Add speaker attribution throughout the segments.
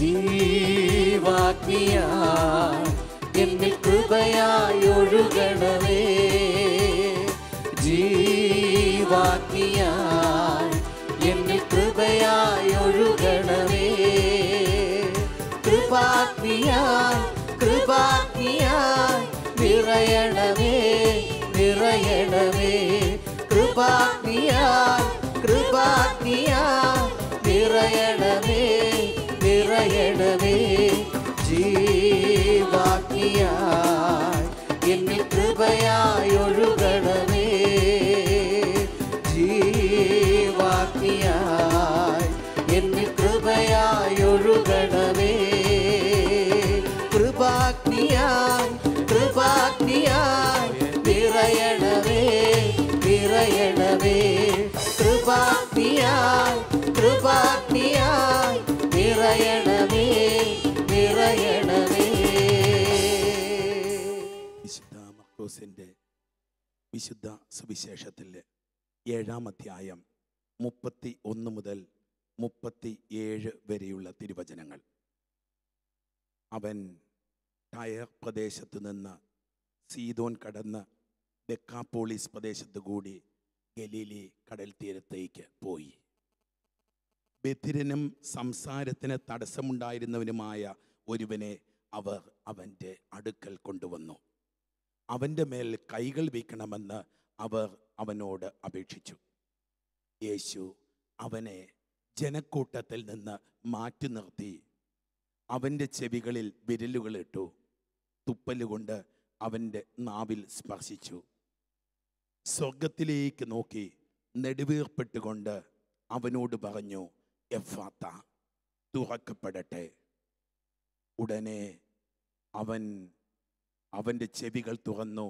Speaker 1: ജീവാഗ്നിയായി എന്നിൽ കൃപയായി ഒഴുകണമേ. ജീവാഗ്നിയായി എന്നിൽ കൃപയായി ഒഴുകണമേ. കൃപാഗ്നിയായി കൃപാഗ്നിയായി നിറയണമേ നിറയണമേ. കൃപാഗ്നിയായി കൃപാഗ്നിയായി നിറയണമേ നിറയണമേ. ജീവാഗ്നിയായി എന്നിൽ കൃപയായി ഒഴുകണമേ. ജീവാഗ്നിയായി എന്നിൽ കൃപയായി ഒഴുകണമേ. കൃപാഗ്നിയായി കൃപാഗ്നിയായി നിറയണമേ നിറയണമേ. കൃപാഗ്നിയായി കൃപാഗ്നിയായി നിറയണമേ നിറയണമേ.
Speaker 2: വിശുദ്ധ മർക്കോസിന്റെ വിശുദ്ധ സുവിശേഷത്തിലെ 7-ാം അധ്യായം 31 മുതൽ 37 വരെയുള്ള തിരുവചനങ്ങൾ. അവൻ ടയർ പ്രദേശത്തു നിന്ന് സീദോൻ കടന്ന് ദെക്കാപോളിസ് പ്രദേശത്തു കൂടി ഗലീലി കടൽ തീരത്തേക്ക് പോയി. ബധിരനും സംസാരത്തിന് തടസ്സമുണ്ടായിരുന്നവനുമായ ഒരുവനെ അവർ അവൻ്റെ അടുക്കൽ കൊണ്ടുവന്നു. അവൻ്റെ മേൽ കൈകൾ വയ്ക്കണമെന്ന് അവർ അവനോട് അപേക്ഷിച്ചു. യേശു അവനെ ജനക്കൂട്ടത്തിൽ നിന്ന് മാറ്റി നിർത്തി അവൻ്റെ ചെവികളിൽ വിരലുകളിട്ടു. തുപ്പലുകൊണ്ട് അവൻ്റെ നാവിൽ സ്പർശിച്ചു. സ്വർഗത്തിലേക്ക് നോക്കി നെടുവീർപ്പെട്ടുകൊണ്ട് അവനോട് പറഞ്ഞു, എഫ്ഫാത്ത, തുറക്കപ്പെടട്ടെ. ഉടനെ അവൻ്റെ ചെവികൾ തുറന്നു,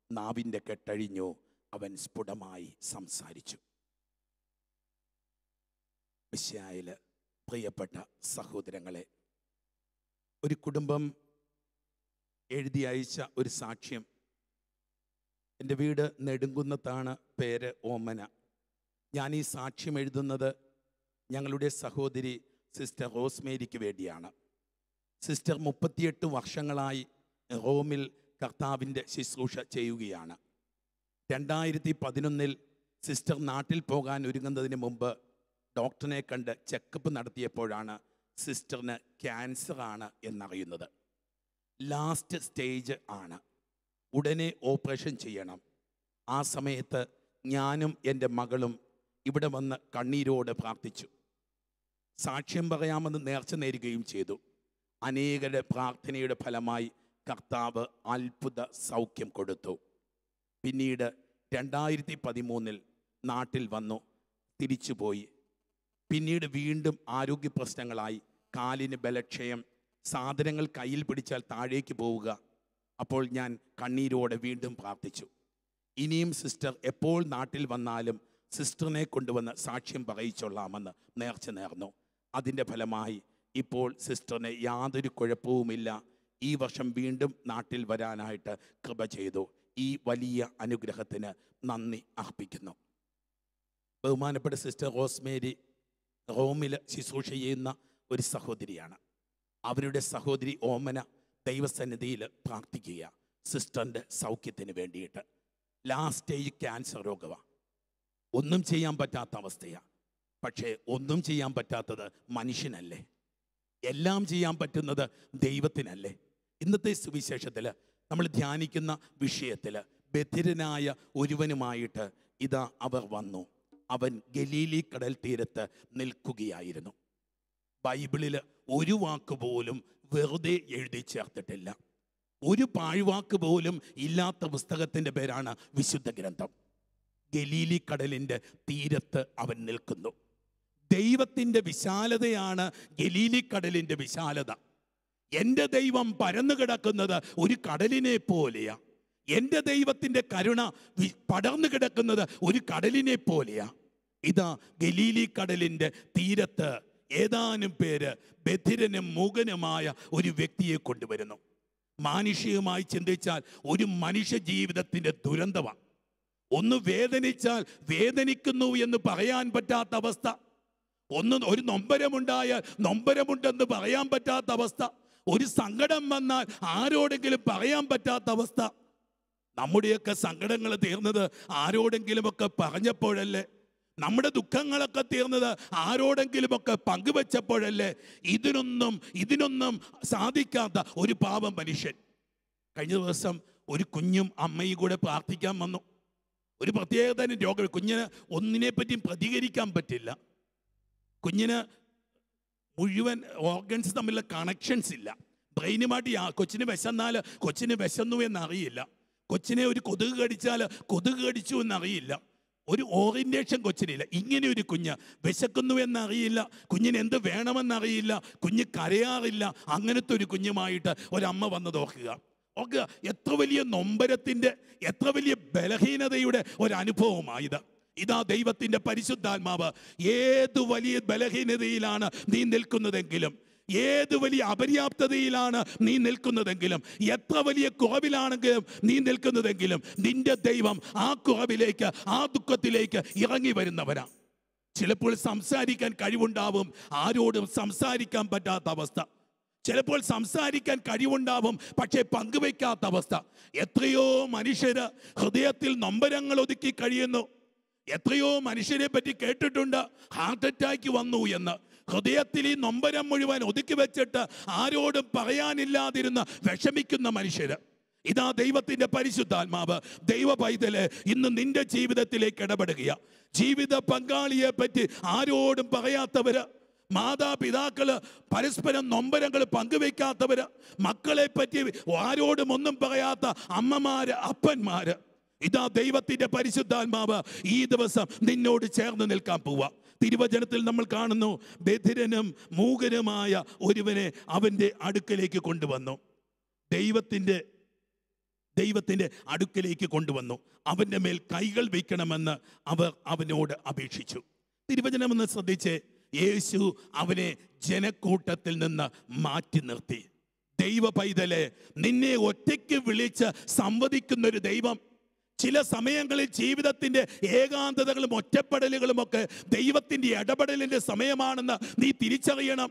Speaker 2: നാവിൻ്റെ കെട്ടഴിഞ്ഞു, അവൻ സ്ഫുടമായി സംസാരിച്ചു. മിശിഹായിൽ പ്രിയപ്പെട്ട സഹോദരങ്ങളെ, ഒരു കുടുംബം എഴുതി അയച്ച ഒരു സാക്ഷ്യം. എൻ്റെ വീട് നെടുങ്കുന്നത്താണ്, പേര് ഓമന. ഞാൻ ഈ സാക്ഷ്യം എഴുതുന്നത് ഞങ്ങളുടെ സഹോദരി സിസ്റ്റർ റോസ്മേരിക്ക് വേണ്ടിയാണ്. സിസ്റ്റർ 38 വർഷങ്ങളായി റോമിൽ കർത്താവിൻ്റെ ശുശ്രൂഷ ചെയ്യുകയാണ്. 2011 സിസ്റ്റർ നാട്ടിൽ പോകാൻ ഒരുങ്ങുന്നതിന് മുമ്പ് ഡോക്ടറിനെ കണ്ട് ചെക്കപ്പ് നടത്തിയപ്പോഴാണ് സിസ്റ്ററിന് ക്യാൻസറാണ് എന്നറിയുന്നത്. ലാസ്റ്റ് സ്റ്റേജ് ആണ്. ഉടനെ ഓപ്പറേഷൻ ചെയ്യണം. ആ സമയത്ത് ഞാനും എൻ്റെ മകളും ഇവിടെ വന്ന് കണ്ണീരോടെ പ്രാർത്ഥിച്ചു. സാക്ഷ്യം പറയാമെന്ന് നേർച്ച നേരുകയും ചെയ്തു. അനേകരുടെ പ്രാർത്ഥനയുടെ ഫലമായി കർത്താവ് അത്ഭുത സൗഖ്യം കൊടുത്തു. പിന്നീട് 2013 നാട്ടിൽ വന്നു, തിരിച്ചുപോയി. പിന്നീട് വീണ്ടും ആരോഗ്യ പ്രശ്നങ്ങളായി. കാലിന് ബലക്ഷയം, സാധനങ്ങൾ കയ്യിൽ പിടിച്ചാൽ താഴേക്ക് പോവുക. അപ്പോൾ ഞാൻ കണ്ണീരോടെ വീണ്ടും പ്രാർത്ഥിച്ചു. ഇനിയും സിസ്റ്റർ എപ്പോൾ നാട്ടിൽ വന്നാലും സിസ്റ്ററിനെ കൊണ്ടുവന്ന് സാക്ഷ്യം പറയിച്ചൊള്ളാമെന്ന് നേർച്ച നേർന്നു. അതിൻ്റെ ഫലമായി ഇപ്പോൾ സിസ്റ്ററിന് യാതൊരു കുഴപ്പവുമില്ല. ഈ വർഷം വീണ്ടും നാട്ടിൽ വരാനായിട്ട് കൃപ ചെയ്തു. ഈ വലിയ അനുഗ്രഹത്തിന് നന്ദി അർപ്പിക്കുന്നു. ബഹുമാനപ്പെട്ട സിസ്റ്റർ റോസ്മേരി റോമിൽ ശുശ്രൂഷ ചെയ്യുന്ന ഒരു സഹോദരിയാണ്. അവരുടെ സഹോദരി ഓമന ദൈവസന്നിധിയിൽ പ്രാർത്ഥിക്കുക സിസ്റ്ററിൻ്റെ സൗഖ്യത്തിന് വേണ്ടിയിട്ട്. ലാസ്റ്റ് സ്റ്റേജ് ക്യാൻസർ രോഗമാണ്. ഒന്നും ചെയ്യാൻ പറ്റാത്ത അവസ്ഥയാണ്. പക്ഷേ ഒന്നും ചെയ്യാൻ പറ്റാത്തത് മനുഷ്യനല്ലേ? എല്ലാം ചെയ്യാൻ പറ്റുന്നത് ദൈവത്തിനല്ലേ? ഇന്നത്തെ സുവിശേഷത്തിൽ നമ്മൾ ധ്യാനിക്കുന്ന വിഷയത്തിൽ ബധിരനായ ഒരുവനുമായിട്ട് ഇതാ അവർ വന്നു. അവൻ ഗലീലി കടൽ തീരത്ത് നിൽക്കുകയായിരുന്നു. ബൈബിളിൽ ഒരു വാക്ക് പോലും വെറുതെ എഴുതി ചേർത്തിട്ടില്ല. ഒരു പാഴ്വാക്ക് പോലും ഇല്ലാത്ത പുസ്തകത്തിൻ്റെ പേരാണ് വിശുദ്ധ ഗ്രന്ഥം. ഗലീലി കടലിൻ്റെ തീരത്ത് അവൻ നിൽക്കുന്നു. ദൈവത്തിൻ്റെ വിശാലതയാണ് ഗലീലി കടലിൻ്റെ വിശാലത. എൻ്റെ ദൈവം പരന്നു കിടക്കുന്നത് ഒരു കടലിനെ പോലെയാ. എൻ്റെ ദൈവത്തിൻ്റെ കരുണ പടർന്നു കിടക്കുന്നത് ഒരു കടലിനെ പോലെയാ. ഇതാ ഗലീലി കടലിൻ്റെ തീരത്ത് ഏതാനും പേര് ബധിരനും മൂകനുമായ ഒരു വ്യക്തിയെ കൊണ്ടുവരുന്നു. മാനുഷികമായി ചിന്തിച്ചാൽ ഒരു മനുഷ്യ ജീവിതത്തിൻ്റെ ദുരന്തമാണ്. ഒന്ന് വേദനിച്ചാൽ വേദനിക്കുന്നു എന്ന് പറയാൻ പറ്റാത്ത അവസ്ഥ. ഒരു നൊമ്പരമുണ്ടായാൽ നൊമ്പരമുണ്ടെന്ന് പറയാൻ പറ്റാത്ത അവസ്ഥ, ഒരു സങ്കടം വന്നാൽ ആരോടെങ്കിലും പറയാൻ പറ്റാത്ത അവസ്ഥ. നമ്മുടെയൊക്കെ സങ്കടങ്ങൾ തീർന്നത് ആരോടെങ്കിലുമൊക്കെ പറഞ്ഞപ്പോഴല്ലേ? നമ്മുടെ ദുഃഖങ്ങളൊക്കെ തീർന്നത് ആരോടെങ്കിലുമൊക്കെ പങ്കുവെച്ചപ്പോഴല്ലേ? ഇതിനൊന്നും സാധിക്കാത്ത ഒരു പാവം മനുഷ്യൻ. കഴിഞ്ഞ ദിവസം ഒരു കുഞ്ഞും അമ്മയും കൂടെ പ്രാർത്ഥിക്കാൻ വന്നു. ഒരു പ്രത്യേകതരം രോഗം. കുഞ്ഞിന് ഒന്നിനെപ്പറ്റിയും പ്രതികരിക്കാൻ പറ്റില്ല. കുഞ്ഞിന് മുഴുവൻ ഓർഗൻസ് തമ്മിലുള്ള കണക്ഷൻസ് ഇല്ല. ബ്രെയിനുമായിട്ട് കൊച്ചിന് വിശന്നാൽ കൊച്ചിന് വിശന്നു എന്നറിയില്ല. കൊച്ചിനെ ഒരു കൊതുക് കടിച്ചാൽ കൊതുക് കടിച്ചു എന്നറിയില്ല. ഒരു ഓറിയന്റേഷൻ കൊച്ചിനില്ല. ഇങ്ങനെ ഒരു കുഞ്ഞ് വിശക്കുന്നു എന്നറിയില്ല, കുഞ്ഞിന് എന്ത് വേണമെന്നറിയില്ല, കുഞ്ഞ് കരയാറില്ല. അങ്ങനത്തെ ഒരു കുഞ്ഞുമായിട്ട് ഒരമ്മ വന്നത് ഓർക്കുക. എത്ര വലിയ നൊമ്പരത്തിൻ്റെ, എത്ര വലിയ ബലഹീനതയുടെ ഒരനുഭവമായത്. ഇതാ ദൈവത്തിൻ്റെ പരിശുദ്ധാത്മാവ് ഏത് വലിയ ബലഹീനതയിലാണ് നീ നിൽക്കുന്നതെങ്കിലും, ഏത് വലിയ അപര്യാപ്തതയിലാണ് നീ നിൽക്കുന്നതെങ്കിലും, എത്ര വലിയ കുറവിലാണെങ്കിലും നീ നിൽക്കുന്നതെങ്കിലും, നിന്റെ ദൈവം ആ കുറവിലേക്ക്, ആ ദുഃഖത്തിലേക്ക് ഇറങ്ങി വരുന്നവനാ. ചിലപ്പോൾ സംസാരിക്കാൻ കഴിവുണ്ടാവും, ആരോടും സംസാരിക്കാൻ പറ്റാത്ത അവസ്ഥ. ചിലപ്പോൾ സംസാരിക്കാൻ കഴിവുണ്ടാവും, പക്ഷേ പങ്കുവയ്ക്കാത്ത അവസ്ഥ. എത്രയോ മനുഷ്യര് ഹൃദയത്തിൽ നൊമ്പരങ്ങൾ ഒതുക്കി കഴിയുന്നു. എത്രയോ മനുഷ്യരെ പറ്റി കേട്ടിട്ടുണ്ട് ഹാർട്ട് അറ്റാക്ക് വന്നു എന്ന്. ഹൃദയത്തിൽ ഈ നൊമ്പരം മുഴുവൻ ഒതുക്കി വെച്ചിട്ട് ആരോടും പറയാനില്ലാതിരുന്ന് വിഷമിക്കുന്ന മനുഷ്യര്. ഇതാ ദൈവത്തിന്റെ പരിശുദ്ധാത്മാവ്, ദൈവ പൈതല് ഇന്ന് നിന്റെ ജീവിതത്തിലേക്ക് ഇടപെടുകയാ. ജീവിത പങ്കാളിയെ പറ്റി ആരോടും പറയാത്തവര്, മാതാപിതാക്കള് പരസ്പരം നൊമ്പരങ്ങൾ പങ്കുവെക്കാത്തവര്, മക്കളെ പറ്റി ആരോടും ഒന്നും പറയാത്ത അമ്മമാര്, അപ്പന്മാര്, ഇതാ ദൈവത്തിന്റെ പരിശുദ്ധാത്മാവ് ഈ ദിവസം നിന്നോട് ചേർന്ന് നിൽക്കാൻ പോവാ. തിരുവചനത്തിൽ നമ്മൾ കാണുന്നു, ബധിരനും മൂകനുമായ ഒരുവനെ അവന്റെ അടുക്കലേക്ക് കൊണ്ടുവന്നു. ദൈവത്തിന്റെ അടുക്കലേക്ക് കൊണ്ടുവന്നു. അവന്റെ മേൽ കൈകൾ വയ്ക്കണമെന്ന് അവർ അവനോട് അപേക്ഷിച്ചു. തിരുവചനം ഒന്ന് ശ്രദ്ധിച്ച്. യേശു അവനെ ജനക്കൂട്ടത്തിൽ നിന്ന് മാറ്റി നിർത്തി. ദൈവ പൈതലെ, നിന്നെ ഒറ്റയ്ക്ക് വിളിച്ച് സംവദിക്കുന്നൊരു ദൈവം. ചില സമയങ്ങളിൽ ജീവിതത്തിൻ്റെ ഏകാന്തതകളും ഒറ്റപ്പെടലുകളും ഒക്കെ ദൈവത്തിൻ്റെ ഇടപെടലിൻ്റെ സമയമാണെന്ന് നീ തിരിച്ചറിയണം.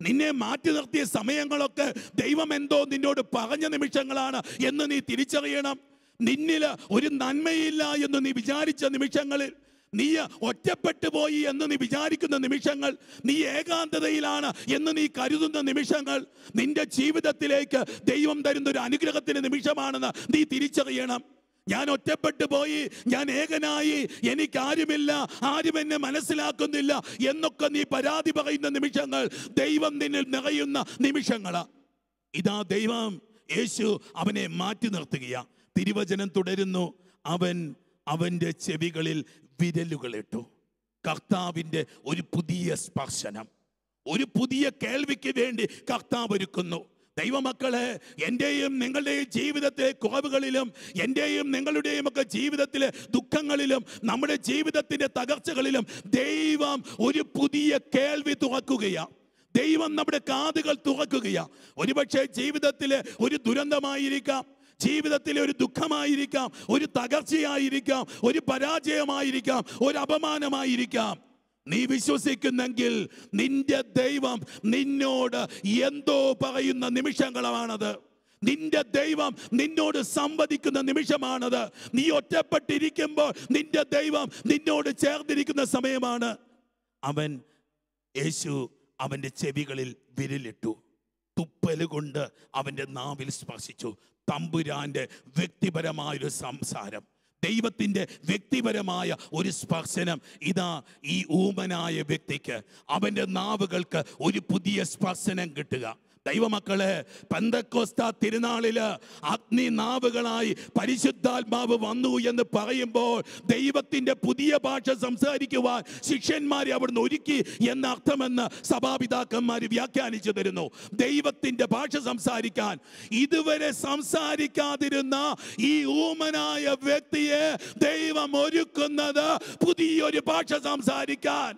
Speaker 2: നിന്നെ മാറ്റി നിർത്തിയ സമയങ്ങളൊക്കെ ദൈവം എന്തോ നിന്നോട് പറഞ്ഞ നിമിഷങ്ങളാണ് എന്ന് നീ തിരിച്ചറിയണം. നിന്നിൽ ഒരു നന്മയില്ല എന്ന് നീ വിചാരിച്ച നിമിഷങ്ങളിൽ, നീ ഒറ്റപ്പെട്ടു പോയി എന്ന് നീ വിചാരിക്കുന്ന നിമിഷങ്ങൾ, നീ ഏകാന്തതയിലാണ് എന്ന് നീ കരുതുന്ന നിമിഷങ്ങൾ, നിന്റെ ജീവിതത്തിലേക്ക് ദൈവം തരുന്ന ഒരു അനുഗ്രഹത്തിന്റെ നിമിഷമാണെന്ന് നീ തിരിച്ചറിയണം. ഞാൻ ഒറ്റപ്പെട്ടു പോയി, ഞാൻ ഏകനായി, എനിക്കാരുമില്ല, ആരും എന്നെ മനസ്സിലാക്കുന്നില്ല എന്നൊക്കെ നീ പരാതി പറയുന്ന നിമിഷങ്ങൾ ദൈവം നിന്നിൽ നിറയുന്ന നിമിഷങ്ങളാ. ഇതാ ദൈവം, യേശു അവനെ മാറ്റി നിർത്തുകയാ. തിരുവചനം തുടരുന്നു. അവൻ്റെ ചെവികളിൽ വിരലുകളിട്ടു. കർത്താവിൻ്റെ ഒരു പുതിയ സ്പർശനം, ഒരു പുതിയ കേൾവിക്ക് വേണ്ടി കർത്താവ് ഒരുക്കുന്നു. ദൈവമക്കളെ, എൻ്റെയും നിങ്ങളുടെയും ജീവിതത്തിലെ കുറവുകളിലും, എൻ്റെയും നിങ്ങളുടെയും ഒക്കെ ജീവിതത്തിലെ ദുഃഖങ്ങളിലും, നമ്മുടെ ജീവിതത്തിൻ്റെ തകർച്ചകളിലും ദൈവം ഒരു പുതിയ കേൾവി തുറക്കുകയാണ്. ദൈവം നമ്മുടെ കാതുകൾ തുറക്കുകയാണ്. ഒരുപക്ഷെ ജീവിതത്തിലെ ഒരു ദുരന്തമായിരിക്കാം, ജീവിതത്തിലെ ഒരു ദുഃഖമായിരിക്കാം, ഒരു തകർച്ചയായിരിക്കാം, ഒരു പരാജയമായിരിക്കാം, ഒരു അപമാനമായിരിക്കാം. നീ വിശ്വസിക്കുന്നെങ്കിൽ നിന്റെ ദൈവം നിന്നോട് എന്തോ പറയുന്ന നിമിഷങ്ങളാണത്. നിന്റെ ദൈവം നിന്നോട് സംവദിക്കുന്ന നിമിഷമാണത്. നീ ഒറ്റപ്പെട്ടിരിക്കുമ്പോൾ നിന്റെ ദൈവം നിന്നോട് ചേർന്നിരിക്കുന്ന സമയമാണ്. യേശു അവൻ്റെ ചെവികളിൽ വിരലിട്ടു. തുപ്പല് കൊണ്ട് അവൻ്റെ നാവിൽ സ്പർശിച്ചു. തമ്പുരാന്റെ വ്യക്തിപരമായൊരു സംസാരം, ദൈവത്തിൻ്റെ വ്യക്തിപരമായ ഒരു സ്പർശനം. ഇതാ ഈ ഊമനായ വ്യക്തിക്ക്, അവൻ്റെ നാവുകൾക്ക് ഒരു പുതിയ സ്പർശനം കിട്ടുക. ദൈവമക്കളെ, പെന്തക്കോസ്താ തിരുനാളില് അഗ്നി നാവുകളായി പരിശുദ്ധാത്മാവ് വന്നു എന്ന് പറയുമ്പോൾ ദൈവത്തിൻ്റെ പുതിയ ഭാഷ സംസാരിക്കുവാൻ ശിഷ്യന്മാരെ അവിടുന്ന് ഒരുക്കി എന്ന അർത്ഥമെന്ന് സഭാപിതാക്കന്മാർ വ്യാഖ്യാനിച്ചു തരുന്നു. ദൈവത്തിൻ്റെ ഭാഷ സംസാരിക്കാൻ ഇതുവരെ സംസാരിക്കാതിരുന്ന ഈ ഊമനായ വ്യക്തിയെ ദൈവം ഒരുക്കുന്നത് പുതിയൊരു ഭാഷ സംസാരിക്കാൻ.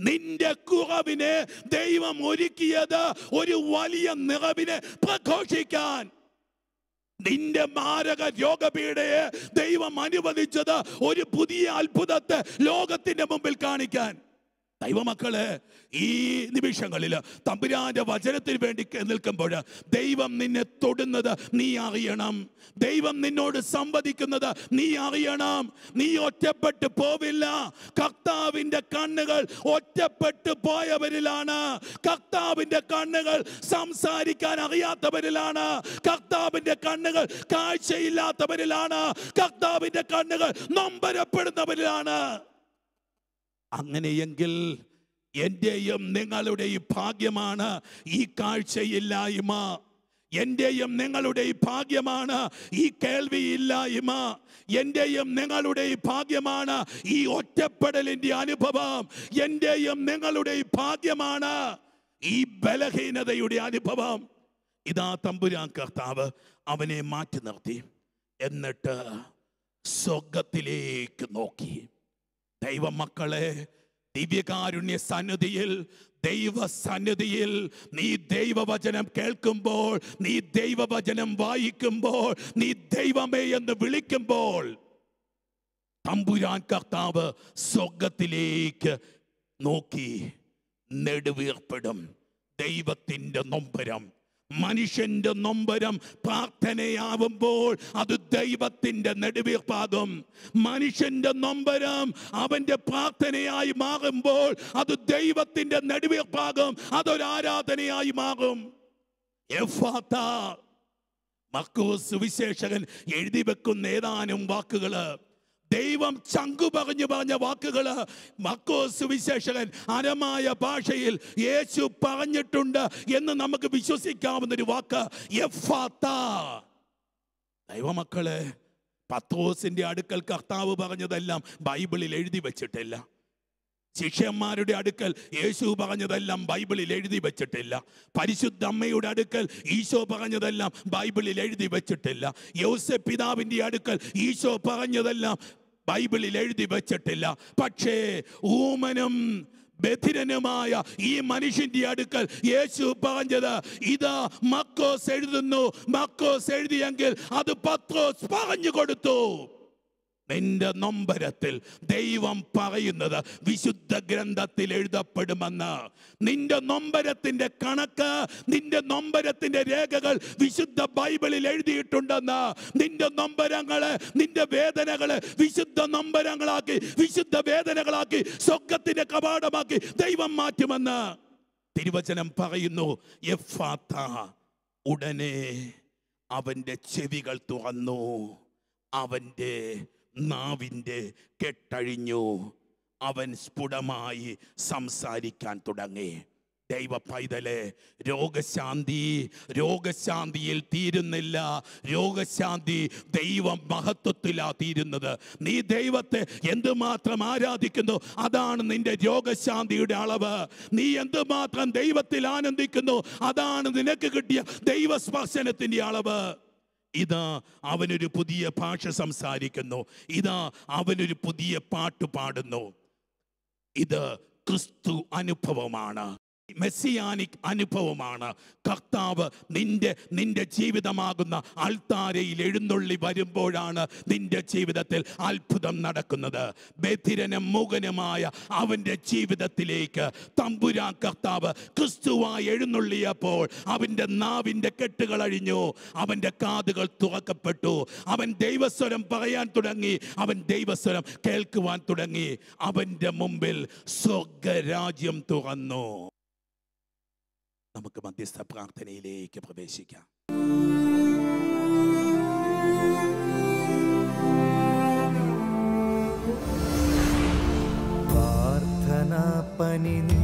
Speaker 2: നിന്റെ കുറവിനെ ദൈവം ഒരുക്കിയത് ഒരു വലിയ നിറവിനെ പ്രഘോഷിക്കാൻ. നിന്റെ മാരക രോഗപീഠയെ ദൈവം അനുവദിച്ചത് ഒരു പുതിയ അത്ഭുതത്തെ ലോകത്തിന്റെ മുമ്പിൽ കാണിക്കാൻ. ദൈവമക്കളെ, ഈ നിമിഷങ്ങളിൽ തമ്പുരാന്റെ വചനത്തിന് വേണ്ടി നിൽക്കുമ്പോൾ ദൈവം നിന്നെ തൊടുന്നത് നീ അറിയണം. ദൈവം നിന്നോട് സംവദിക്കുന്നത് നീ അറിയണം. നീ ഒറ്റപ്പെട്ടു പോവില്ല. കർത്താവിന്റെ കണ്ണുകൾ ഒറ്റപ്പെട്ടു പോയവരിലാണ്. കർത്താവിന്റെ കണ്ണുകൾ സംസാരിക്കാൻ അറിയാത്തവരിലാണ്. കർത്താവിന്റെ കണ്ണുകൾ കാഴ്ചയില്ലാത്തവരിലാണ്. കർത്താവിന്റെ കണ്ണുകൾ നൊമ്പരപ്പെടുന്നവരിലാണ്. അങ്ങനെയെങ്കിൽ എന്റെയും നിങ്ങളുടെയും ഭാഗ്യമാണ് ഈ കാഴ്ചയില്ലായ്മ. എന്റെയും നിങ്ങളുടെയും ഭാഗ്യമാണ് ഈ കേൾവിയില്ലായ്മ. എന്റെയും നിങ്ങളുടെയും ഭാഗ്യമാണ് ഈ ഒറ്റപ്പെടലിന്റെ അനുഭവം. എന്റെയും നിങ്ങളുടെയും ഭാഗ്യമാണ് ഈ ബലഹീനതയുടെ അനുഭവം. ഇതാ തമ്പുരാൻ കർത്താവ് അവനെ മാറ്റി നിർത്തി. എന്നിട്ട് സ്വർഗത്തിലേക്ക് നോക്കി. ദൈവമക്കളെ, ദിവ്യകാരുണ്യ സന്നിധിയിൽ, ദൈവസന്നിധിയിൽ നീ ദൈവവചനം കേൾക്കുമ്പോൾ, നീ ദൈവവചനം വായിക്കുമ്പോൾ, നീ ദൈവമേ എന്ന് വിളിക്കുമ്പോൾ തമ്പുരാൻ കർത്താവ് സ്വർഗത്തിലേക്ക് നോക്കി നെടുവീർപ്പിടും. ദൈവത്തിൻ്റെ നൊമ്പരം, മനുഷ്യന്റെ നൊമ്പരം പ്രാർത്ഥനയാവുമ്പോൾ അത് ദൈവത്തിന്റെ നെടുവീർപ്പാകും. മനുഷ്യന്റെ നൊമ്പരം അവന്റെ പ്രാർത്ഥനയായി മാറുമ്പോൾ അത് ദൈവത്തിന്റെ നെടുവീർപ്പാകും. അതൊരു ആരാധനയായി മാറും. എഫ്ഫാത്ത, മർക്കോസ് സുവിശേഷകൻ എഴുതി വെക്കുന്ന ഏതാനും വാക്കുകള്, ദൈവം ചങ്കു പറഞ്ഞ വാക്കുകള് മർക്കോസ് സുവിശേഷകൻ അരമായ ഭാഷയിൽ യേശു പറഞ്ഞിട്ടുണ്ട് എന്ന് നമുക്ക് വിശ്വസിക്കാവുന്ന ഒരു വാക്ക് എഫ്ഫാത്ത. ദൈവമക്കളെ, പത്രോസിന്റെ അടുക്കൽ കർത്താവ് പറഞ്ഞതെല്ലാം ബൈബിളിൽ എഴുതി വെച്ചിട്ടില്ല. ശിഷ്യന്മാരുടെ അടുക്കൽ യേശു പറഞ്ഞതെല്ലാം ബൈബിളിൽ എഴുതി വെച്ചിട്ടില്ല. പരിശുദ്ധ അമ്മയുടെ അടുക്കൽ ഈശോ പറഞ്ഞതെല്ലാം ബൈബിളിൽ എഴുതി വെച്ചിട്ടില്ല. യോസേഫ് പിതാവിന്റെ അടുക്കൽ ഈശോ പറഞ്ഞതെല്ലാം ബൈബിളിൽ എഴുതി വെച്ചിട്ടില്ല. പക്ഷേ ഊമനും ബധിരനുമായ ഈ മനുഷ്യന്റെ അടുക്കൽ യേശു പറഞ്ഞത് ഇതാ മർക്കോസ് എഴുതുന്നു. മർക്കോസ് എഴുതിയെങ്കിൽ അത് പത്രോസ് പറഞ്ഞു കൊടുത്തു. നിന്റെ നൊമ്പരത്തിൽ ദൈവം പറയുന്നത് വിശുദ്ധ ഗ്രന്ഥത്തിൽ എഴുതപ്പെടുമെന്ന്. നിന്റെ നൊമ്പരത്തിന്റെ കണക്ക്, നിന്റെ നൊമ്പരത്തിന്റെ രേഖകൾ വിശുദ്ധ ബൈബിളിൽ എഴുതിയിട്ടുണ്ടെന്ന്. നിന്റെ നൊമ്പരങ്ങളെ, നിന്റെ വേദനകളെ വിശുദ്ധ നൊമ്പരങ്ങളാക്കി, വിശുദ്ധ വേദനകളാക്കി സ്വർഗ്ഗത്തിന്റെ കവാടമാക്കി ദൈവം മാറ്റുമെന്ന് തിരുവചനം പറയുന്നു. എഫ്ഫാത്ത, ഉടനെ അവന്റെ ചെവികൾ തുറന്നു, അവന്റെ നാവിൻ്റെ കെട്ടഴിഞ്ഞു, അവൻ സ്ഫുടമായി സംസാരിക്കാൻ തുടങ്ങി. ദൈവ പൈതലെ, രോഗശാന്തിയിൽ തീരുന്നില്ല. രോഗശാന്തി ദൈവ മഹത്വത്തിലാ തീരുന്നത്. നീ ദൈവത്തെ എന്തുമാത്രം ആരാധിക്കുന്നു അതാണ് നിന്റെ രോഗശാന്തിയുടെ അളവ്. നീ എന്തുമാത്രം ദൈവത്തിൽ ആനന്ദിക്കുന്നു അതാണ് നിനക്ക് കിട്ടിയ ദൈവസ്പർശനത്തിന്റെ അളവ്. ഇതാ അവനൊരു പുതിയ ഭാഷ സംസാരിക്കുന്നു. ഇതാ അവനൊരു പുതിയ പാട്ട് പാടുന്നു. ഇത് ക്രിസ്തു അനുഭവമാണ്, മെസ്സിയാനിക് അനുഭവമാണ്. കർത്താവ് നിന്റെ ജീവിതമാകുന്ന അൾത്താരയിൽ എഴുന്നള്ളി വരുമ്പോഴാണ് നിന്റെ ജീവിതത്തിൽ അത്ഭുതം നടക്കുന്നത്. ബധിരനും മൂകനുമായ അവന്റെ ജീവിതത്തിലേക്ക് തമ്പുരാൻ കർത്താവ് ക്രിസ്തുവായി എഴുന്നള്ളിയപ്പോൾ അവന്റെ നാവിന്റെ കെട്ടുകൾ അഴിഞ്ഞു, അവന്റെ കാതുകൾ തുറക്കപ്പെട്ടു. അവൻ ദൈവസ്വരം പറയാൻ തുടങ്ങി, അവൻ ദൈവസ്വരം കേൾക്കുവാൻ തുടങ്ങി. അവന്റെ മുമ്പിൽ സ്വർഗരാജ്യം തുറന്നു. നമുക്ക് മധ്യസ്ഥ പ്രാർത്ഥനയിലേക്ക് പ്രവേശിക്കാം.
Speaker 1: പ്രാർത്ഥന പനിനീർപ്പൂവാകുമ്പോൾ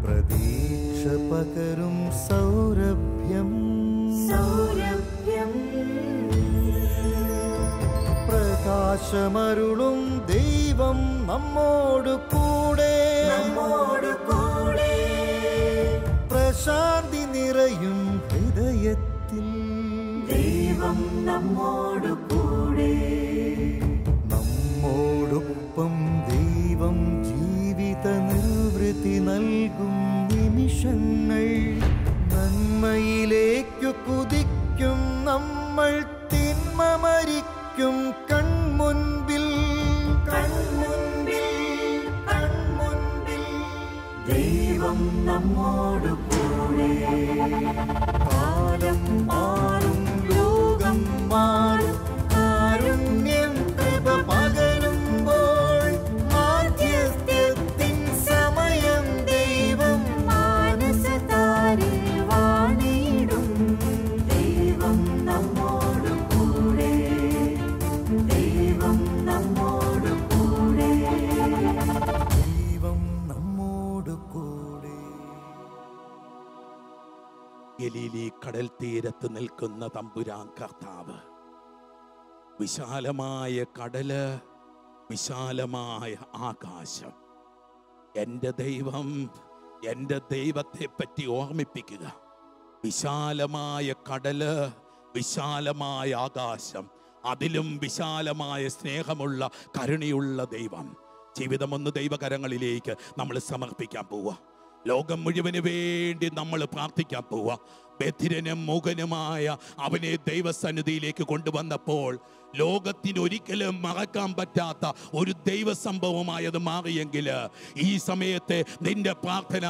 Speaker 1: പ്രതീക്ഷ പകരും സൗരഭ്യം പ്രകാശമരുളും ദൈവം നമ്മോട് കൂടെ പ്രശാന്തി നിറയും ഹൃദയത്തിൽ ദൈവം നമ്മോട് കൂടെ. നമ്മോടൊപ്പം ദൈവം ജീവിത നിർവൃത്തി നൽകും നിമിഷങ്ങൾ. നന്മയിലേക്കു കുതിക്കും നമ്മൾ, തിന്മ മരിക്കും കണ്ണു കൺമുൻപിൽ ദൈവം നമ്മോട് കൂടെ. കാലം മാറും, ലോകം മാറും, കാരുണ്യം കൃപ പകരുമ്പോൾ മാധ്യസ്ഥ്യത്തിൻ സമയം ദൈവം മാനസതാരിൽ വാണിടും. ദൈവം നമ്മോട് കൂടെ, ദൈവം നമ്മോട് കൂടെ, ദൈവം നമ്മോട് കൂടെ.
Speaker 2: ഗലീലി കടൽ തീരത്ത് നിൽക്കുന്ന തമ്പുരാൻ കർത്താവ്, വിശാലമായ കടല്, വിശാലമായ ആകാശം. എൻ്റെ ദൈവം എൻ്റെ ദൈവത്തെ പറ്റി ഓർമ്മിപ്പിക്കുക. വിശാലമായ കടല്, വിശാലമായ ആകാശം, അതിലും വിശാലമായ സ്നേഹമുള്ള കരുണയുള്ള ദൈവം. ജീവിതമൊന്ന് ദൈവകരങ്ങളിലേക്ക് നമ്മൾ സമർപ്പിക്കാൻ പോവുക. ലോകം മുഴുവന് വേണ്ടി നമ്മൾ പ്രാർത്ഥിക്കാൻ പോവുക. ബധിരനും മൂകനുമായ അവനെ ദൈവസന്നിധിയിലേക്ക് കൊണ്ടുവന്നപ്പോൾ ലോകത്തിന് ഒരിക്കലും മറക്കാൻ പറ്റാത്ത ഒരു ദൈവ സംഭവമായത് മാറിയെങ്കിൽ ഈ സമയത്തെ നിന്റെ പ്രാർത്ഥന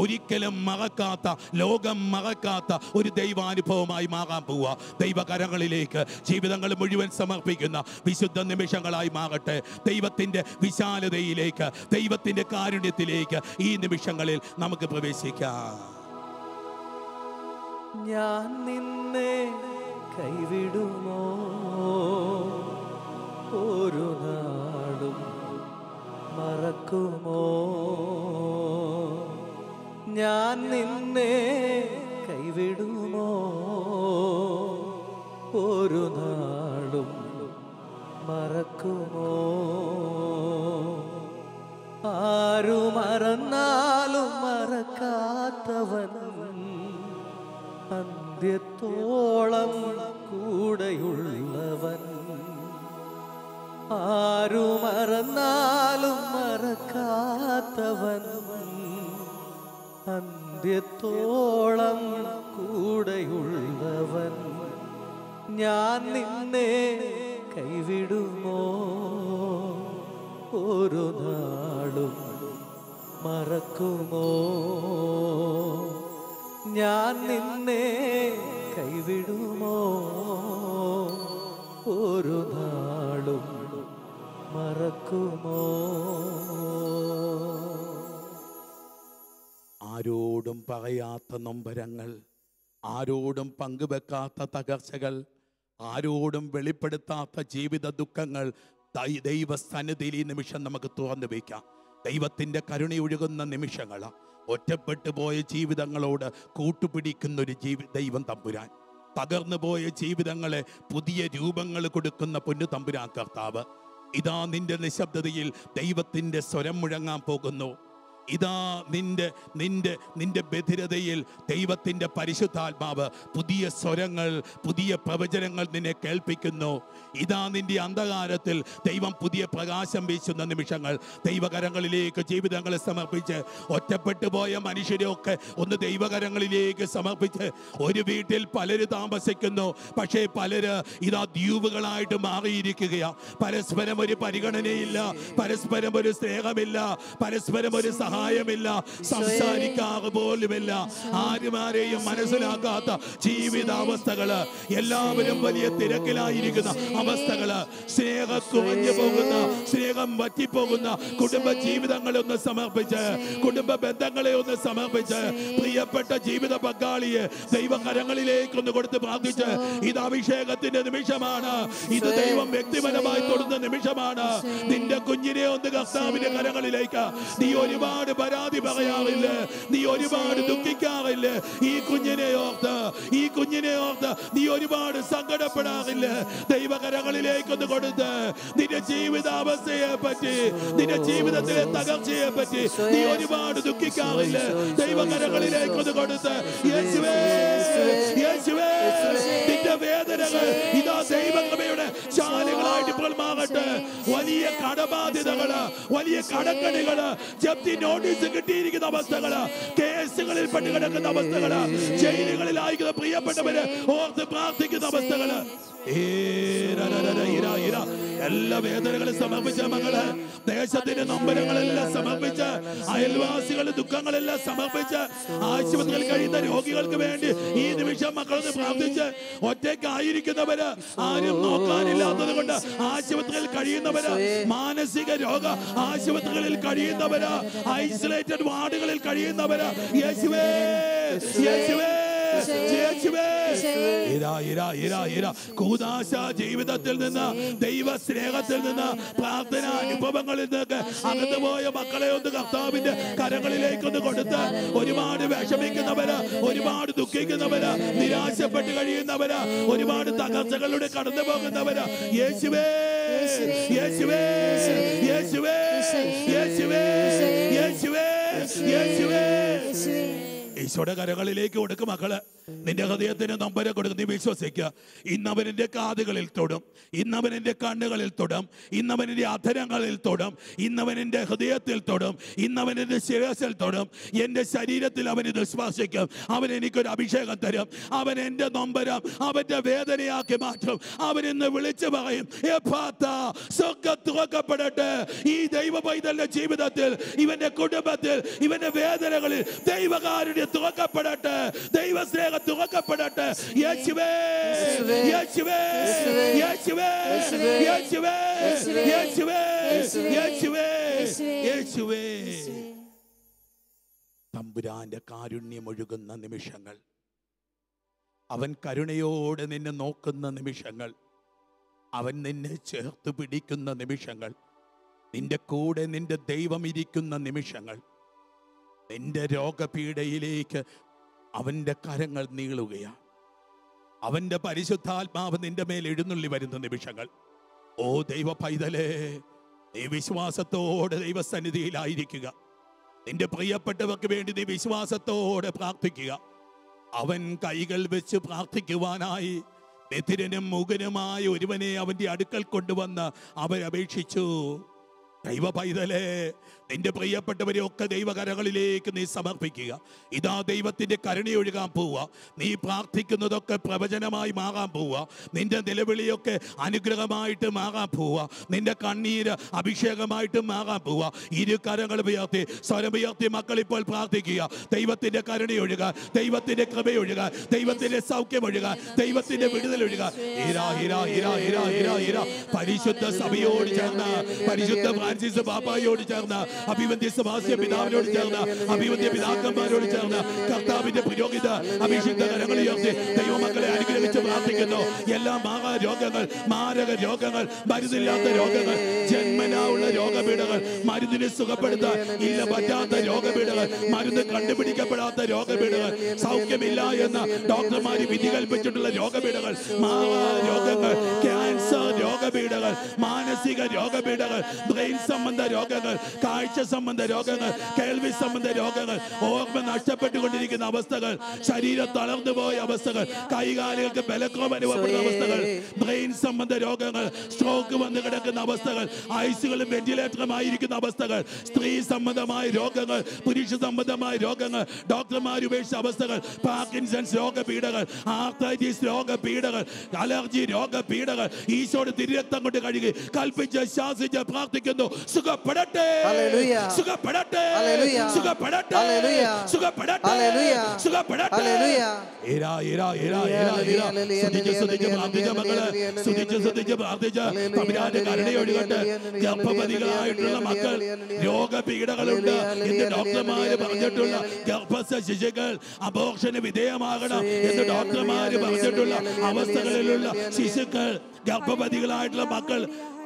Speaker 2: ഒരിക്കലും മറക്കാത്ത, ലോകം മറക്കാത്ത ഒരു ദൈവാനുഭവമായി മാറാൻ പോവുക. ദൈവകരങ്ങളിലേക്ക് ജീവിതങ്ങൾ മുഴുവൻ സമർപ്പിക്കുന്ന വിശുദ്ധ നിമിഷങ്ങളായി മാറട്ടെ. ദൈവത്തിൻ്റെ വിശാലതയിലേക്ക്, ദൈവത്തിൻ്റെ കാരുണ്യത്തിലേക്ക് ഈ നിമിഷങ്ങളിൽ നമുക്ക് പ്രവേശിക്കാം.
Speaker 3: ഞാൻ നിന്നെ കൈവിടുമോ ഒരു നാളും മറക്കുമോ? ഞാൻ നിന്നെ കൈവിടുമോ ഒരു നാളും മറക്കുമോ? ആരു മറന്നാലും മറക്കാത്തവൻ അന്ത്യത്തോളം കൂടെയുള്ളവൻ. ആരു മറന്നാലും മറക്കാത്തവൻ അന്ത്യത്തോളം കൂടെയുള്ളവൻ. ഞാൻ നിന്നെ കൈവിടുമോ ഒരു നാളും മറക്കുമോ? ഞാൻ നിന്നെ കൈവിടുമോ ഒരു നാളും മറക്കുമോ?
Speaker 2: ആരോടും പറയാത്ത നൊമ്പരങ്ങൾ, ആരോടും പങ്കുവെക്കാത്ത തകർച്ചകൾ, ആരോടും വെളിപ്പെടുത്താത്ത ജീവിത ദുഃഖങ്ങൾ ദൈവസന്നിധിയിൽ ഈ നിമിഷം നമുക്ക് തുറന്നു വയ്ക്കാം. ദൈവത്തിൻ്റെ കരുണയൊഴുകുന്ന നിമിഷങ്ങളാണ്. ഒറ്റപ്പെട്ടു പോയ ജീവിതങ്ങളോട് കൂട്ടുപിടിക്കുന്നൊരു ദൈവം തമ്പുരാൻ, തകർന്നു പോയ ജീവിതങ്ങളെ പുതിയ രൂപങ്ങൾ കൊടുക്കുന്ന പൊന്നു തമ്പുരാൻ കർത്താവ്, ഇതാ നിന്റെ നിശബ്ദതയിൽ ദൈവത്തിൻ്റെ സ്വരം മുഴങ്ങാൻ പോകുന്നു. ഇതാ നിന്റെ ബധിരതയിൽ ദൈവത്തിൻ്റെ പരിശുദ്ധാത്മാവ് പുതിയ സ്വരങ്ങൾ, പുതിയ പ്രവചനങ്ങൾ നിന്നെ കേൾപ്പിക്കുന്നു. ഇതാ നിന്റെ അന്ധകാരത്തിൽ ദൈവം പുതിയ പ്രകാശം വീശുന്ന നിമിഷങ്ങൾ. ദൈവകരങ്ങളിലേക്ക് ജീവിതങ്ങളെ സമർപ്പിച്ച്, ഒറ്റപ്പെട്ടു പോയ മനുഷ്യരെയൊക്കെ ഒന്ന് ദൈവകരങ്ങളിലേക്ക് സമർപ്പിച്ച്, ഒരു വീട്ടിൽ പലര് താമസിക്കുന്നു, പക്ഷേ പലര് ഇതാ ദ്വീപുകളായിട്ട് മാറിയിരിക്കുകയാണ്. പരസ്പരം ഒരു പരിഗണനയില്ല, പരസ്പരം ഒരു സ്നേഹമില്ല, പരസ്പരം ഒരു സഹായമില്ല, സംസാരിക്കാറ് പോലുമില്ല, ആരുമാരെയും മനസ്സിലാക്കാത്ത ജീവിതാവസ്ഥകള്, എല്ലാവരും വലിയ തിരക്കിലായിരിക്കുന്ന അവസ്ഥകള്, സ്നേഹം കുറഞ്ഞു പോകുന്ന, സ്നേഹം വറ്റിപ്പോകുന്ന കുടുംബ ജീവിതങ്ങളെ ഒന്ന് സമർപ്പിച്ച്, കുടുംബ ബന്ധങ്ങളെ ഒന്ന് സമർപ്പിച്ച്, പ്രിയപ്പെട്ട ജീവിത പങ്കാളിയെ ദൈവകരങ്ങളിലേക്കൊന്ന് കൊടുത്ത് പ്രാർത്ഥിച്ച്, ഇത് അഭിഷേകത്തിന്റെ നിമിഷമാണ്, ഇത് ദൈവം വ്യക്തിപരമായി തൊടുന്ന നിമിഷമാണ്. നിന്റെ കുഞ്ഞിനെ ഒന്ന് കർത്താവിന്റെ കരങ്ങളിലേക്ക്, നീ ഒരുപാട് പരാതി പറയാറില്ല, നീ ഒരുപാട് ദുഃഖിക്കാറില്ല, ഈ കുഞ്ഞിനെ ഓർത്ത് നീ ഒരുപാട് സങ്കടപ്പെടാറില്ല. ദൈവകരങ്ങളിലേക്കൊന്ന് കൊടുത്ത് നിന്റെ ജീവിതാവസ്ഥയെ പറ്റി, നിന്റെ ജീവിതത്തിലെ തകർച്ചയെ പറ്റി നീ ഒരുപാട് ദുഃഖിക്കാറില്ല. ദൈവകരങ്ങളിലേക്കൊന്ന് കൊടുത്ത്, യേശുവേ യേശുവേ, നിന്റെ വേദനകൾ ഇതാ ദൈവകൃപയുടെ ശാലകളായിട്ട് ഇപ്പോൾ മാറട്ടെ. വലിയ കടബാധ്യതകള്, വലിയ കടക്കണികള്, ജപ്തി നോട്ടീസ് കിട്ടിയിരിക്കുന്ന അവസ്ഥകള്, കേസുകളിൽ പെട്ടുകിടക്കുന്ന അവസ്ഥകള്, ജയിലുകളിലായിരിക്കുന്ന പ്രിയപ്പെട്ടവര് ഓർത്ത് പ്രാർത്ഥിക്കുന്ന അവസ്ഥകള്, എല്ലാ വേദനകളും സമർപ്പിച്ച മകള്, ദേശത്തിന്റെ നൊമ്പരങ്ങളെല്ലാം സമർപ്പിച്ച്, അയൽവാസികളുടെ ദുഃഖങ്ങളെല്ലാം സമർപ്പിച്ച്, ആശുപത്രിയിൽ കഴിയുന്ന രോഗികൾക്ക് വേണ്ടി ഈ നിമിഷം മക്കളൊന്ന് പ്രാർത്ഥിച്ച്, ഒറ്റയ്ക്കായിരിക്കുന്നവര്, ആരും നോക്കാനില്ലാത്തത് കൊണ്ട് ആശുപത്രിയിൽ കഴിയുന്നവര്, മാനസിക രോഗ ആശുപത്രികളിൽ കഴിയുന്നവര്, ഐസൊലേറ്റഡ് വാർഡുകളിൽ കഴിയുന്നവര്, യേശുവേ യേശുവേ യേശുവേ, കൂദാശ ജീവിതത്തിൽ നിന്ന്, ദൈവ സ്നേഹത്തിൽ നിന്ന്, പ്രാർത്ഥന അനുഭവങ്ങളിൽ നിന്ന് അകന്നുപോയ മക്കളെ ഒന്ന് കർത്താവിന്റെ കരങ്ങളിലേക്കൊന്ന് കൊടുത്ത്, ഒരുപാട് വിഷമിക്കുന്നവര്, ഒരുപാട് ദുഃഖിക്കുന്നവര്, നിരാശപ്പെട്ട് കഴിയുന്നവര്, ഒരുപാട് തകർച്ചകളിലൂടെ കടന്നു പോകുന്നവര്, യേശുവേ യേശുവേ യേശുവേ യേശുവേ യേശുവേ യേശുവേ, ഈശോയുടെ കരങ്ങളിലേക്ക് കൊടുക്കും മക്കള്. നിന്റെ ഹൃദയത്തിന് നമ്പരം കൊടുക്കും. നീ വിശ്വസിക്കുക. ഇന്നവൻ എൻ്റെ കാതുകളിൽ തൊടും, ഇന്നവൻ എൻ്റെ കണ്ണുകളിൽ തൊടും, ഇന്നവൻ എൻ്റെ അധരങ്ങളിൽ തൊടും, ഇന്നവൻ എൻ്റെ ഹൃദയത്തിൽ തൊടും, ഇന്നവൻ എൻ്റെ ശിരസിൽ തൊടും, എൻ്റെ ശരീരത്തിൽ അവൻ ഇത് സ്പർശിക്കും. അവൻ എനിക്കൊരു അഭിഷേകം തരും. അവൻ എൻ്റെ നൊമ്പരം അവൻ്റെ വേദനയാക്കി മാറ്റും. അവൻ ഇന്ന് വിളിച്ചു പറയും, എഫാത്താ, സ്വർഗ്ഗം തുറക്കപ്പെടട്ടെ. ഈ ദൈവ പൈതലിന്റെ ജീവിതത്തിൽ, ഇവന്റെ കുടുംബത്തിൽ, ഇവന്റെ വേദനകളിൽ ദൈവകാരുണ്യം തുറക്കപ്പെടട്ടെ, ദൈവസ്നേഹം തുറക്കപ്പെടട്ടെ. യേശുവേ യേശുവേ യേശുവേ യേശുവേ യേശുവേ യേശുവേ യേശുവേ. തമ്പുരാന്റെ കാരുണ്യം ഒഴുകുന്ന നിമിഷങ്ങൾ, അവൻ കരുണയോടെ നിന്നെ നോക്കുന്ന നിമിഷങ്ങൾ, അവൻ നിന്നെ ചേർത്ത് പിടിക്കുന്ന നിമിഷങ്ങൾ, നിന്റെ കൂടെ നിന്റെ ദൈവം ഇരിക്കുന്ന നിമിഷങ്ങൾ, നിന്റെ രോഗപീഠയിലേക്ക് അവന്റെ കരങ്ങൾ നീളുകയാണ്. അവന്റെ പരിശുദ്ധാത്മാവ് നിന്റെ മേൽ എഴുന്നള്ളി വരുന്ന നിമിഷങ്ങൾ. ഓ ദൈവ പൈതലേ, നീ വിശ്വാസത്തോടെ ദൈവസന്നിധിയിലായിരിക്കുക. നിന്റെ പ്രിയപ്പെട്ടവർക്ക് വേണ്ടി നീ വിശ്വാസത്തോടെ പ്രാർത്ഥിക്കുക. അവൻ കൈകൾ വെച്ച് പ്രാർത്ഥിക്കുവാനായി ബധിരനും മൂകനുമായ ഒരുവനെ അവന്റെ അടുക്കൽ കൊണ്ടുവന്ന് അവരപേക്ഷിച്ചു. ദൈവ പൈതലേ, നിന്റെ പ്രിയപ്പെട്ടവരെ ഒക്കെ ദൈവകരങ്ങളിലേക്ക് നീ സമർപ്പിക്കുക. ഇതാ ദൈവത്തിന്റെ കരുണയൊഴുകാൻ പോവുക. നീ പ്രാർത്ഥിക്കുന്നതൊക്കെ പ്രവചനമായി മാറാൻ പോവുക. നിന്റെ നിലവിളിയൊക്കെ അനുഗ്രഹമായിട്ട് മാറാൻ പോവുക. നിന്റെ കണ്ണീര് അഭിഷേകമായിട്ട് മാറാൻ പോവുക. ഇരു കരങ്ങൾ ഉയർത്തി, സ്വരമുയർത്തി മക്കൾ ഇപ്പോൾ പ്രാർത്ഥിക്കുക. ദൈവത്തിന്റെ കരുണയൊഴുകാൻ, ദൈവത്തിന്റെ കൃപയൊഴുകാൻ, ദൈവത്തിന്റെ സൗഖ്യമൊഴുകാൻ, ദൈവത്തിന്റെ വിടുതലൊഴുകാൻ. പരിശുദ്ധ സഭയോട് ചേർന്ന്, പരിശുദ്ധ ഫ്രാൻസിസ് പാപ്പായോട് ചേർന്ന്, അഭിവന്ദ്യ സെബാസ്റ്റ്യൻ പിതാവിനോട് ചേർന്ന്, അഭിവന്ദ്യ പിതാക്കന്മാരോട് ചേർന്ന്, കർത്താവിന്റെ പുരോഹിത അഭിഷിക്ത കരങ്ങൾ ഉയർത്തി ദൈവമക്കളെ അനുഗ്രഹിച്ച് പ്രാർത്ഥിക്കുന്നു. എല്ലാ രോഗങ്ങൾ, മാരക രോഗങ്ങൾ, മരുന്നില്ലാത്ത രോഗങ്ങൾ, ജന്മനാ ഉള്ള രോഗപീഠകൾ, മരുന്നിനെ സുഖപ്പെടുത്താൻ ഇല്ല പറ്റാത്ത രോഗപീഠകൾ, മരുന്ന് കണ്ടുപിടിക്കപ്പെടാത്ത രോഗപീഠകൾ, സൗഖ്യമില്ല എന്ന് ഡോക്ടർമാര് വിധി കൽപ്പിച്ചിട്ടുള്ള രോഗപീഠകൾ, രോഗങ്ങൾ, ക്യാൻസർ രോഗപീഠകൾ, മാനസിക രോഗപീഠകൾ, ബ്രെയിൻ സംബന്ധ രോഗങ്ങൾ, കാഴ്ച സംബന്ധ രോഗങ്ങൾ, കേൾവി സംബന്ധ രോഗങ്ങൾ, ഓർമ്മ നഷ്ടപ്പെട്ടുകൊണ്ടിരിക്കുന്ന അവസ്ഥകൾ, ശരീരം തളർന്നു പോയ അവസ്ഥകൾ, കൈകാലുകൾക്ക് ബലക്കുറവ് അനുഭവപ്പെടുന്ന അവസ്ഥകൾ, ബ്രെയിൻ സംബന്ധ രോഗങ്ങൾ, സ്ട്രോക്ക് വന്ന് കിടക്കുന്ന അവസ്ഥകൾ, ഐസികളും വെന്റിലേറ്ററും ആയിരിക്കുന്ന അവസ്ഥകൾ, സ്ത്രീ സംബന്ധമായ രോഗങ്ങൾ, പുരുഷ സംബന്ധമായ രോഗങ്ങൾ, ഡോക്ടർമാർ ഉപേക്ഷിച്ച അവസ്ഥകൾ, പാർക്കിൻസൺസ് രോഗപീഠകൾ, ആർത്രൈറ്റിസ് രോഗപീഠകൾ, അലർജി രോഗപീഠകൾ, ഈശോയുടെ തിരുരക്തം കൊണ്ട് കഴുകി കൽപ്പിച്ച് ശാസിച്ച് പ്രാർത്ഥിക്കുന്നു. സുഖപ്പെടട്ടെ, സുഖപ്പെടട്ടെ, സുഖപ്പെടട്ടെ, സുഖപ്പെടട്ടെ, സുഖപ്പെടട്ടെ. ഗർഭവതികളായിട്ടുള്ള മക്കൾ, രോഗപീഠകളുണ്ട് എന്ന് ഡോക്ടർമാര് പറഞ്ഞിട്ടുള്ള ഗർഭസ്ഥ ശിശുക്കൾ അബോർഷന് വിധേയമാകണം എന്ന് ഡോക്ടർമാര് പറഞ്ഞിട്ടുള്ള അവസ്ഥകളിലുള്ള ശിശുക്കൾ, ഗർഭവതികളായിട്ടുള്ള മക്കൾ,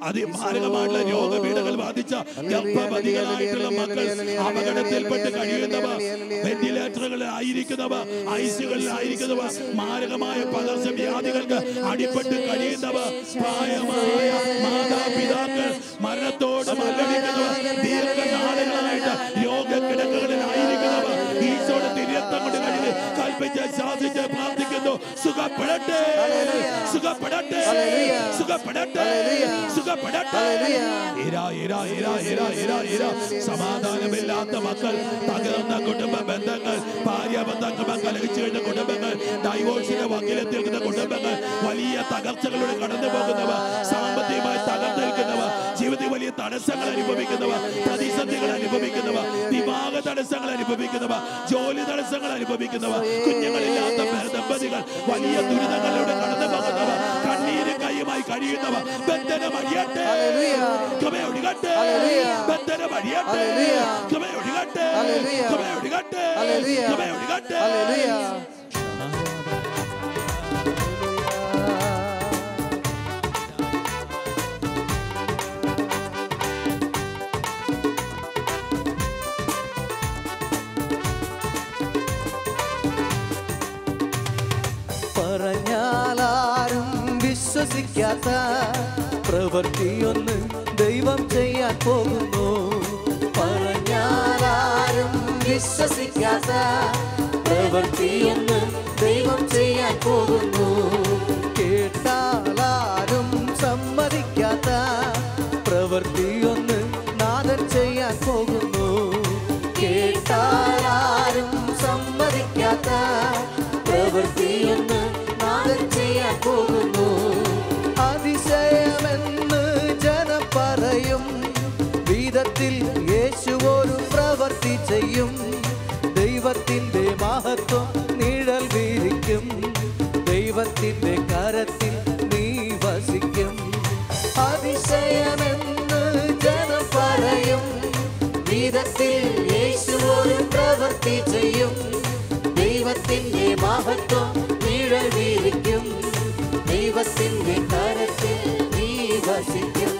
Speaker 2: അതിമാരകമായിട്ടുള്ള രോഗപീഠകൾ ബാധിച്ച ഗർഭവതികളായിട്ടുള്ള മക്കൾ, അപകടത്തിൽപ്പെട്ട് കഴിയുന്നവർ, വെന്റിലേറ്ററുകളിൽ ആയിരിക്കുന്നവർ, ഐസികളിൽ ആയിരിക്കുന്നവർ, മാരകമായ പകർച്ചവ്യാധികൾക്ക് അടിപ്പെട്ട് കഴിയുന്നവർ, പ്രായമായ മാതാപിതാക്കൾ, മരണത്തോട് മല്ലടിക്കുന്നവർ, ദീർഘനാളുകളായിട്ട് രോഗക്കിടക്കകളിൽ ആയിരിക്കുന്നവർ, ഈശോയുടെ തിരുരക്തം കൊണ്ട് കഴുകി കൽപ്പിച്ച് ശാസിച്ച് പ്രാർത്ഥിക്കുന്നു. സുഖപ്പെടട്ടെ, സുഖപ്പെടട്ടെ, സുഖപ്പെടട്ടെ, സുഖപ്പെടട്ടെ. സമാധാനമില്ലാത്ത മക്കൾ, തകർന്ന കുടുംബ ബന്ധങ്ങൾ, ബന്ധങ്ങൾ കലഹിച്ചു കഴിഞ്ഞ കുടുംബങ്ങൾ, ഡൈവോഴ്സിന്റെ വക്കീലെത്തി നിൽക്കുന്ന കുടുംബങ്ങൾ, വലിയ തകർച്ചകളിലൂടെ കടന്നു പോകുന്നവർ, സാമ്പത്തികമായി തകർന്നേൽക്കുന്നവർ, ജീവിതത്തിൽ വലിയ തടസ്സങ്ങൾ അനുഭവിക്കുന്നവർ, പ്രതിസന്ധികൾ അനുഭവിക്കുന്നവർ, വിവാഹ തടസ്സങ്ങൾ അനുഭവിക്കുന്നവർ, ജോലി തടസ്സങ്ങൾ അനുഭവിക്കുന്നവർ, കുഞ്ഞുങ്ങളില്ലാത്ത ദമ്പതികൾ, വലിയ ദുരിതങ്ങളിലൂടെ കടന്നു പോകുന്നവർ, കണ്ണീരും കൈയുമായി കഴിയുന്നവർ, ബന്ധനമഴിയട്ടെ, കൃപയൊഴുകട്ടെ, ബന്ധനമഴിയട്ടെ, കൃപയൊഴുകട്ടെ, കൃപയൊഴുകട്ടെ, കൃപയൊഴുകട്ടെ.
Speaker 3: പറഞ്ഞാലാരും വിശ്വസിക്കാത്ത പ്രവൃത്തിയൊന്ന് ദൈവം ചെയ്യാൻ പോകുന്നു. പറഞ്ഞാലാരും വിശ്വസിക്കാത്ത പ്രവൃത്തിയൊന്ന് ദൈവം ചെയ്യാൻ പോകുന്നു. കേട്ടാലാരും സമ്മതിക്കാത്ത പ്രവൃത്തിയൊന്ന് നാഥൻ ചെയ്യാൻ പോകുന്നു. കേട്ടാലാരും സമ്മതിക്കാത്ത പ്രവൃത്തിയൊന്ന് നാഥൻ ചെയ്യാൻ പോകുന്നു. അതിശയമെന്ന് ജനം പറയും വിധത്തിൽ യേശു ഒരു പ്രവൃത്തി ചെയ്യും. ദൈവത്തിൻ്റെ മഹത്വം നിഴൽ വീരിക്കും. ദൈവത്തിൻ്റെ കരത്തിൽ നീ വസിക്കും. അതിശയമെന്ന് ജനം പറയും വിധത്തിൽ യേശു ഒരു പ്രവൃത്തി ചെയ്യും. ദൈവത്തിൻ്റെ മഹത്വം നിഴൽ വീരിക്കും. ദൈവത്തിൻ്റെ കരത്തിൽ നീ വസിക്കും.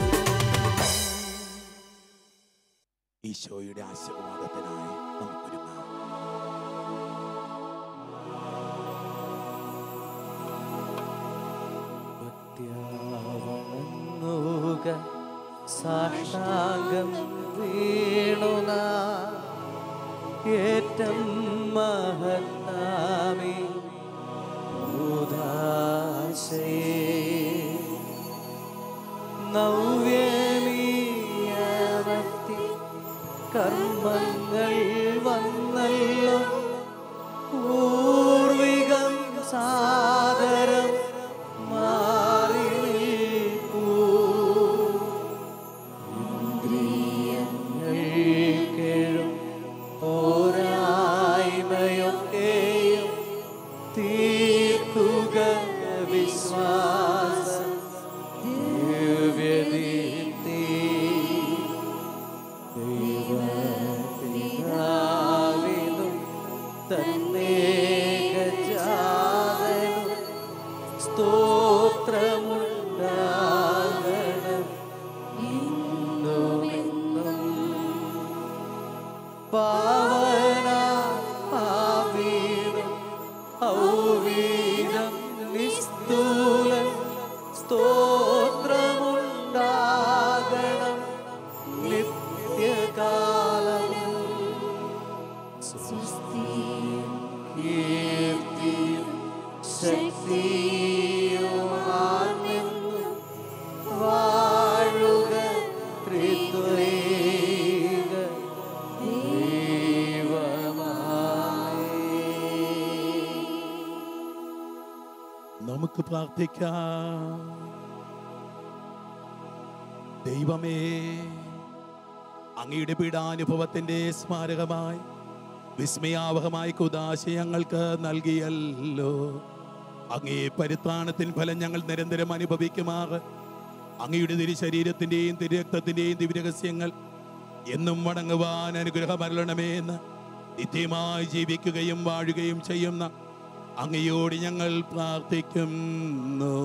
Speaker 2: ഈശോയുടെ ആശീർവാദത്തിനായി നമുക്കൊരുങ്ങാം.
Speaker 3: ഭക്ത്യാവണങ്ങുക സാഷ്ടാംഗം വീണുന ഏറ്റം മഹത്താമി ഉദാശയേ നവ്യമീയവത്തി കർമ്മങ്ങൾ വന്നല്ലോ പൂർവികം സാദരം മാറി നിൽപ്പൂ. ഇന്ദ്രിയങ്ങൾ കേഴും പോരായ്മയൊക്കെയും തീർക്കുക വിശ്വാസം ദിവ്യദീപ്തി. ദൈവപിതാവിനും തന്നേകജാതനും സ്തോത്രമുണ്ടാകണം ഇന്നുമെന്നും. പാവനാവീരം ഔവീരം നിസ്തൂലം സ്തോത്രമുണ്ടാകണം നിത്യകാലം. കീർത്തിയും ശക്തിയുമാണെന്നും വാഴുക ത്രിത്വൈക ദൈവമായി.
Speaker 2: നമുക്ക് പ്രാർത്ഥിക്കാം. ദൈവമേ, അങ്ങയുടെ പീഡാനുഭവത്തിന്റെ സ്മാരകമായി വിസ്മയാവഹമായ കുദാശ ഞങ്ങൾക്ക് നൽകിയല്ലോ. അങ്ങേ പരിത്രാണത്തിൻ ഫലം ഞങ്ങൾ നിരന്തരം അനുഭവിക്കുമാറ് അങ്ങയുടെ തിരുശരീരത്തിന്റെയും തിരുരക്തത്തിന്റെയും ദിവ്യരഹസ്യങ്ങൾ എന്നും വണങ്ങുവാൻ അനുഗ്രഹമരുളണമേ എന്ന് നിത്യമായി ജീവിക്കുകയും വാഴുകയും ചെയ്യുന്ന അങ്ങയോട് ഞങ്ങൾ പ്രാർത്ഥിക്കുന്നു.